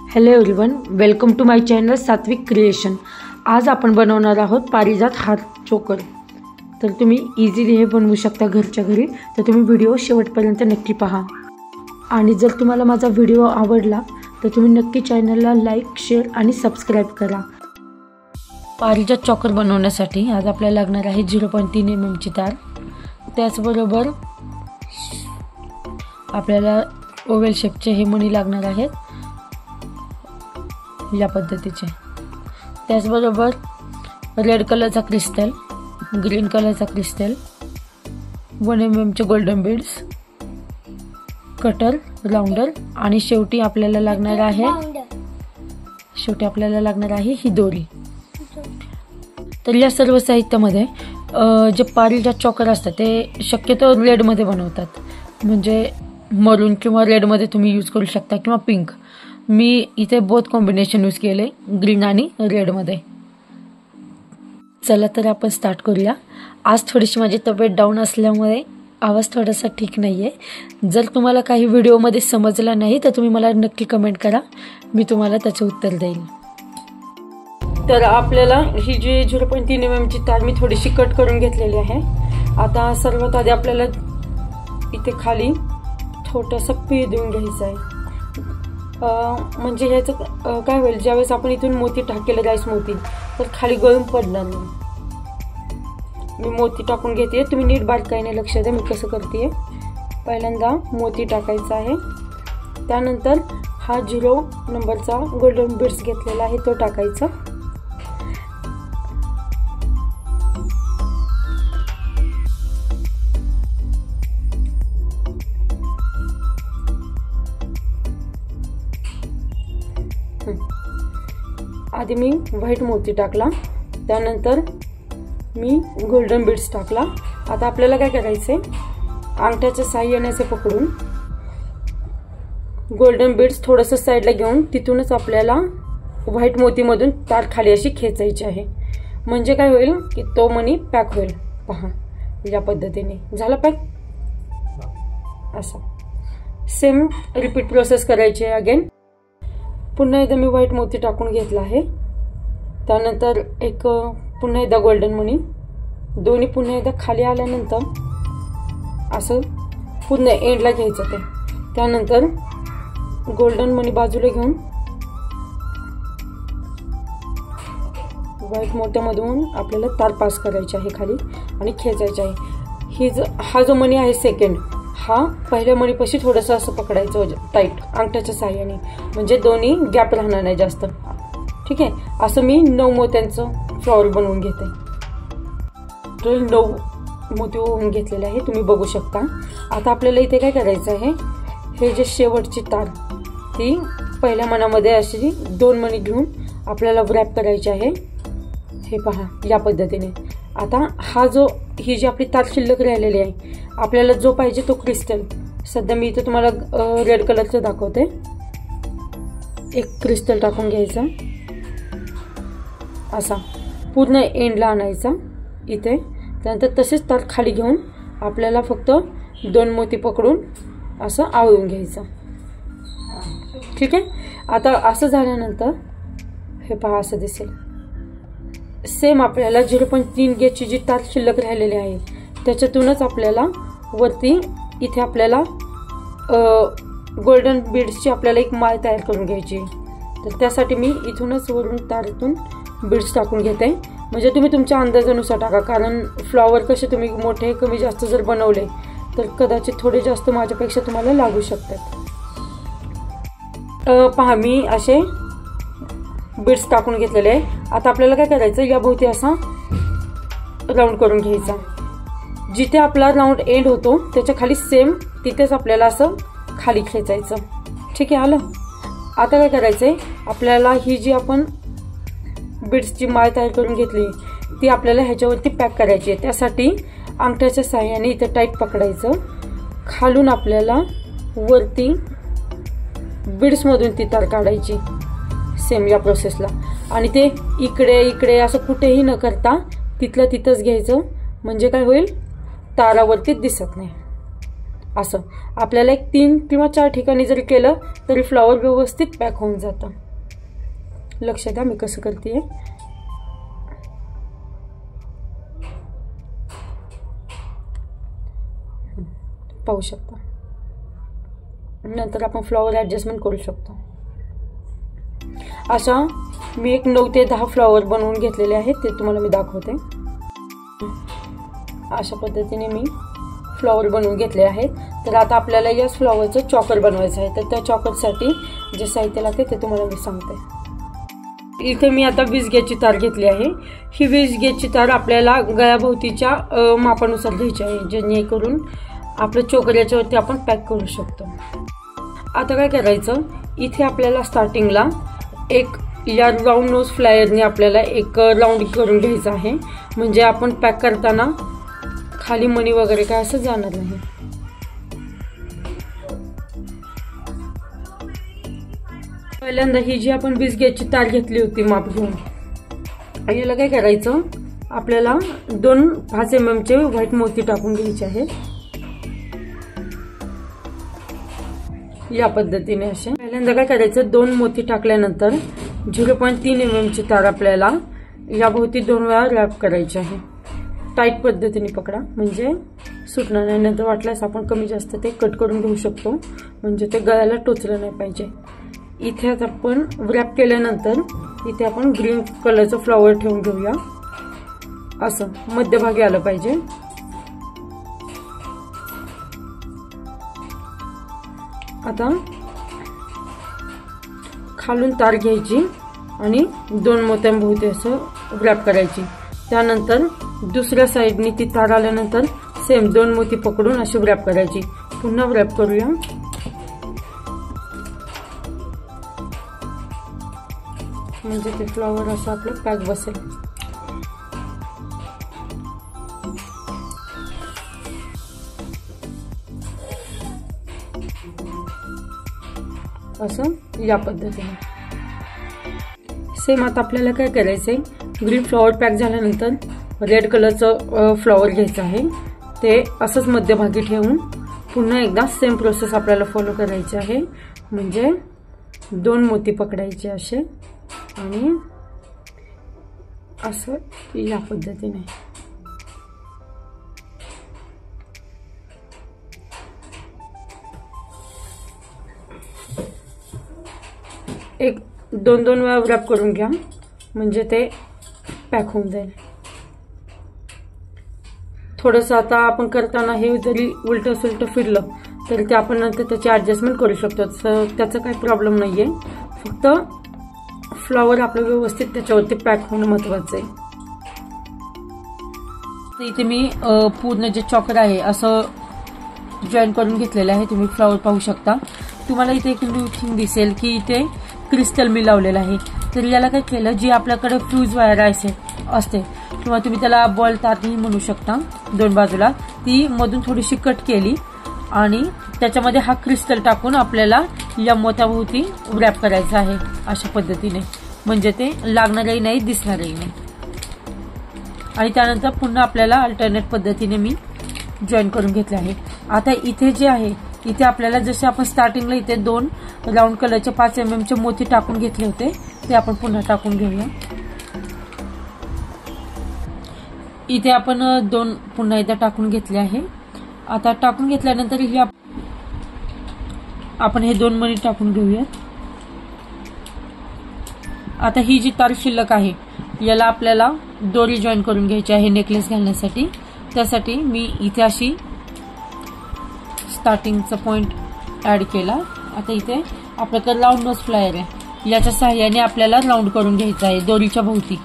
Hello everyone, welcome to my channel Satvik creation. आज आपण बनवणार आहोत पारिजात हार चोकर। तर तुम्ही इझिली हे बनवू शकता घरच्या घरी। तर तुम्ही व्हिडिओ शेवटपर्यंत नक्की पहा आणि जर तुम्हाला माझा व्हिडिओ आवडला तर तुम्ही नक्की चॅनलला लाईक, शेअर आणि सबस्क्राइब करा। पारिजात चोकर बनवण्यासाठी आज आपल्याला लागणार आहे 0.3 mm ची तार। त्याचबरोबर आपल्याला ओव्हल शेपचे हे मणी लागणार आहेत या पद्धतीचे। त्याचबरोबर रेड कलरचा क्रिस्टल, ग्रीन कलरचा क्रिस्टल, 1 mm चे गोल्डन बीड्स, कटर, राउंडर आणि शेवटी आपल्याला लागणार आहे ही दोरी। तर या सर्व साहित्यामध्ये जे पारिजात चोकर असतात ते शक्यतो रेड मध्ये बनवतात, म्हणजे मरून किंवा रेड मध्ये तुम्ही यूज करू शकता किंवा पिंक। मी इथे बोथ कॉम्बिनेशन यूज केले, ग्रीन आणि रेड मध्ये। चला तर आपण स्टार्ट करूया। आज थोडीशी माझी तब्येत डाऊन असल्यामुळे आवाज थोडासा ठीक नाहीये। जर तुम्हाला काही व्हिडिओमध्ये समजलं नाही तर तुम्ही मला नक्की कमेंट करा, मी तुम्हाला त्याचे उत्तर देईन। तर आपल्याला ही जी 0.3 mm ची तार मी थोडीशी कट करून घेतलेली आहे। आता सर्वात आधी आपल्याला इथे खाली थोडासा पीळ देऊन घ्यायचा आहे, म्हणजे ह्याचं काय होईल, ज्यावेळेस आपण इथून मोती टाकेल राईस मोती तर खाली गळून पडणार नाही। मी मोती टाकून घेते, तुम्ही नीट बारकाईने लक्ष द्या मी कसं करते। पहिल्यांदा मोती टाकायचा आहे, त्यानंतर हा 0 नंबरचा गोल्डन बीड्स घेतलेला आहे तो टाकायचा। आधी मी व्हाईट मोती टाकला, त्यानंतर मी गोल्डन बीड्स टाकला। आता आपल्याला काय करायचंय, अंगठ्याच्या साहाय्याने असे पकडून गोल्डन बीड्स थोडंसं साईडला घेऊन तिथूनच आपल्याला व्हाईट मोतीमधून तार खाली अशी खेचायची आहे, म्हणजे काय होईल की तो मणी पॅक होईल। पहा या पद्धतीने झाला पॅक। असं सेम रिपीट प्रोसेस करायची आहे अगेन। पुन्हा एकदा मी व्हाईट मोती टाकून घेतला आहे, त्यानंतर एक पुन्हा एकदा गोल्डन मणी, दोन्ही पुन्हा एकदा खाली आल्यानंतर असं पुन्हा एंडला घ्यायचं ते। त्यानंतर गोल्डन मणी बाजूला घेऊन व्हाईट मोत्यामधून आपल्याला तार पास करायची आहे खाली आणि खेचायची आहे। हा जो मणी आहे सेकंड, हा पहिल्या मणीपाशी थोडंसं असं पकडायचं टाईट अंगठ्याच्या साहाय्याने, म्हणजे दोन्ही गॅप राहणार नाही जास्त। ठीक आहे, असं मी 9 मोत्यांचं फ्लॉवर बनवून घेते। 9 मोती होऊन घेतलेले आहे, तुम्ही बघू शकता। आता आपल्याला इथे काय करायचं आहे, हे जे शेवटची तार ती पहिल्या मणामध्ये अशी 2 मणी घेऊन आपल्याला व्रॅप करायची आहे। हे पहा या पद्धतीने। आता ही जी आपली तार शिल्लक राहिलेली आहे, आपल्याला जो पाहिजे तो क्रिस्टल, सध्या मी इथे तुम्हाला रेड कलरचं दाखवते। एक क्रिस्टल टाकून घ्यायचा, असा पूर्ण एंडला आणायचा इथे। त्यानंतर तसेच तार खाली घेऊन आपल्याला फक्त 2 मोती पकडून असं आवळून घ्यायचं। ठीक आहे, आता असं झाल्यानंतर हे पहा असं दिसेल। सेम आपल्याला 0.3 गेजची जी तार शिल्लक राहिलेली आहे त्याच्यातूनच आपल्याला वरती इथे आपल्याला गोल्डन बीड्सची आपल्याला एक माळ तयार करून घ्यायची। तर त्यासाठी मी इथूनच वरून तारीतून बीड्स टाकून घेते, म्हणजे तुम्ही तुमच्या अंदाजानुसार टाका, कारण फ्लॉवर कसे तुम्ही मोठे कमी जास्त जर बनवले तर कदाचित थोडे जास्त माझ्यापेक्षा तुम्हाला लागू शकतात। पहा मी असे बीड्स टाकून घेतलेले आहे। आता आपल्याला काय करायचं, या भोवती असा राऊंड करून घ्यायचा, जिथे आपला राऊंड एंड होतो त्याच्या खाली सेम तिथेच आपल्याला असं खाली खेचायचं। ठीक आहे, आलं। आता काय करायचंय, आपल्याला ही जी आपण बीड्सची माळ तयार करून घेतली ती आपल्याला ह्याच्यावरती पॅक करायची आहे। त्यासाठी अंगठ्याच्या साहाय्याने इथे टाईट पकडायचं, खालून आपल्याला वरती बीड्समधून ती तार काढायची सेम या प्रोसेसला, आणि ते इकडे इकडे असं कुठेही न करता तिथलं तिथंच घ्यायचं, म्हणजे काय होईल, तारावरती दिसत नाही। असं आपल्याला एक 3 किंवा 4 ठिकाणी जरी केलं तरी फ्लॉवर व्यवस्थित पॅक होऊन जातं. लक्ष द्या मी कसं करते. पाहू शकता. नंतर आपण फ्लॉवर ॲडजस्टमेंट करू शकतो. अशा मी एक 9 ते 10 फ्लॉवर बनवून घेतलेले आहेत, ते तुम्हाला मी दाखवते. अशा पद्धतीने मी फ्लॉवर बनवून घेतले आहेत. तर आता आपल्याला या फ्लॉवरचं चॉकर बनवायचं आहे. तर त्या चॉकरसाठी जे साहित्य लागते ते तुम्हाला मी सांगते. इथे मी आता 20 गेजची तार घेतली आहे. ही 20 गेजची तार आपल्याला गळ्याभोवतीच्या मापानुसार घ्यायची आहे, जेणेकरून आपलं चोकर याच्यावरती आपण पॅक करू शकतो. आता काय करायचं, इथे आपल्याला स्टार्टिंगला एक या राऊंड नोज फ्लायरने आपल्याला एक राऊंड करून घ्यायचं आहे, म्हणजे आपण पॅक करताना खाली मणी वगैरे काय असं जाणार नाही. पहिल्यांदा ही जी आपण 20 गेजची तार घेतली होती माप घेऊन, याला काय करायचं, आपल्याला 2 5 mm चे व्हाईट मोती टाकून घ्यायचे आहेत. या पद्धतीने असे पहिल्यांदा काय करायचं, 2 मोती टाकल्यानंतर 0.3 mm ची तार आपल्याला याभोवती 2 वेळा रॅप करायची आहे. टाईट पद्धतीने पकडा म्हणजे सुटणार नाही. नंतर वाटल्यास आपण कमी जास्त ते कट करून घेऊ शकतो, म्हणजे ते गळ्याला टोचलं नाही पाहिजे. इथे आता आपण रॅप केल्यानंतर इथे आपण ग्रीन कलरचं फ्लॉवर ठेवून घेऊया. असं मध्यभागी आलं पाहिजे. आता खालून तार घ्यायची आणि 2 मोत्यांभोवती असं रॅप करायची. त्यानंतर दुसऱ्या साईडने ती तार आल्यानंतर सेम 2 मोती पकडून अशी रॅप करायची. पुन्हा रॅप करूया. म्हणजे ते फ्लॉवर असं आपलं पॅक बसेल. असं या पद्धतीने सेम. आता आपल्याला काय करायचंय, ग्रीन फ्लॉवर पॅक झाल्यानंतर रेड कलरचं फ्लॉवर घ्यायचं आहे. ते असंच मध्यभागी ठेवून पुन्हा एकदा सेम प्रोसेस आपल्याला फॉलो करायची आहे. म्हणजे 2 मोती पकडायचे असे आणि असं या पद्धतीने. एक 2-2 वेळा रॅप करून घ्या, म्हणजे ते पॅक होऊन जाईल. थोडंसं आता आपण करताना हे जरी उलट सुलट फिरलं तरी ते आपण नंतर त्याची ॲडजस्टमेंट करू शकतो. त्याचा काही प्रॉब्लेम नाहीये. फक्त फ्लॉवर आपलं व्यवस्थित त्याच्यावरती पॅक होणं महत्वाचं आहे. इथे मी पूर्ण जे चॉकर आहे असं जॉईन करून घेतलेलं आहे. तुम्ही फ्लॉवर पाहू शकता. तुम्हाला इथे एक न्यू थिंग दिसेल की इथे क्रिस्टल मी लावलेलं आहे. तर याला काय केलं, जी आपल्याकडे फ्यूज वायर असते किंवा तुम्ही त्याला बॉल तारही म्हणू शकता, 2 बाजूला ती मधून थोडीशी कट केली आणि त्याच्यामध्ये हा क्रिस्टल टाकून आपल्याला या मोत्याभोवती रॅप करायचं आहे अशा पद्धतीने. म्हणजे ते लागणारही नाही, दिसणारही नाही. आणि त्यानंतर पुन्हा आपल्याला अल्टरनेट पद्धतीने मी जॉईन करून घेतले आहे. आता इथे जे आहे, इथे आपल्याला जसे आपण स्टार्टिंगला इथे 2 राऊंड कलरचे 5 mm चे मोती टाकून घेतले होते ते आपण पुन्हा टाकून घेऊया. इथे आपण 2 पुन्हा एकदा टाकून घेतले आहे. आता टाकून घेतल्यानंतर ही आपण हे 2 मणी टाकून घेऊया. आता ही जी तार शिल्लक आहे याला आपल्याला दोरी जॉईन करून घ्यायची आहे नेकलेस घालण्यासाठी. त्यासाठी मी इथे अशी स्टार्टिंगचा पॉइंट ऍड केला. आता इथे आपल्याकडे राऊंड नोज फ्लायर आहे, याच्या सहाय्याने आपल्याला राऊंड करून घ्यायचं आहे दोरीच्या भोवती.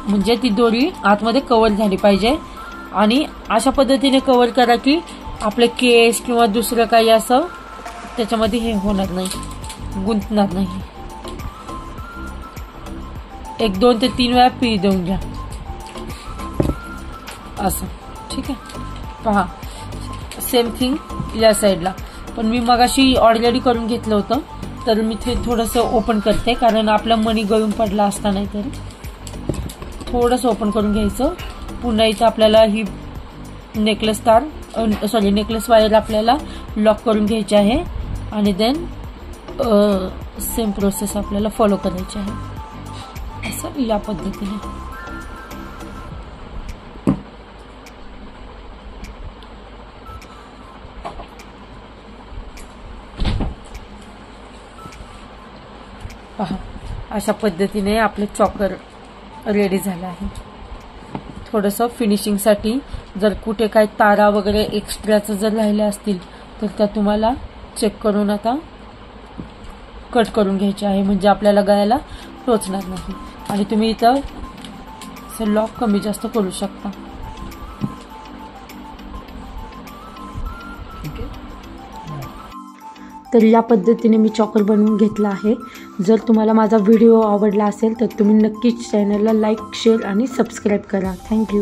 म्हणजे ती दोरी आतमध्ये कव्हर झाली पाहिजे. आणि अशा पद्धतीने कव्हर करा की आपले केस किंवा दुसरं काही असं त्याच्यामध्ये हे होणार नाही, गुंतणार नाही. एक 2 ते 3 वेळा पीळ देऊन घ्या असं. ठीक आहे. पहा सेम थिंग या साईडला. पण मी मगाशी ऑलरेडी करून घेतलं होतं, तर मी ते थोडंसं ओपन करते कारण आपला मणी गळून पडला असता. नाही तर थोडंसं ओपन करून घ्यायचं. पुन्हा इथं आपल्याला ही नेकलेस तार नेकलेस वायर आपल्याला लॉक करून घ्यायची आहे आणि देन सेम प्रोसेस आपल्याला फॉलो करायची आहे, असं या पद्धतीने. पहा, अशा पद्धतीने आपले चॉकर रेडी झालं आहे. थोडंसं फिनिशिंगसाठी जर कुठे काही तारा वगैरे एक्स्ट्राचं जर राहिले असतील तर त्या तुम्हाला चेक करून आता कट करून घ्यायचे आहे, म्हणजे आपल्याला गळ्याला टोचणार नाही. आणि तुम्ही इथं असं लॉक कमी जास्त करू शकता. तर या पद्धतीने मी चॉकर बनवून घेतला आहे. जर तुम्हाला माझा व्हिडिओ आवडला असेल तर तुम्ही नक्कीच चॅनलला लाईक, शेअर आणि सबस्क्राईब करा. थँक्यू.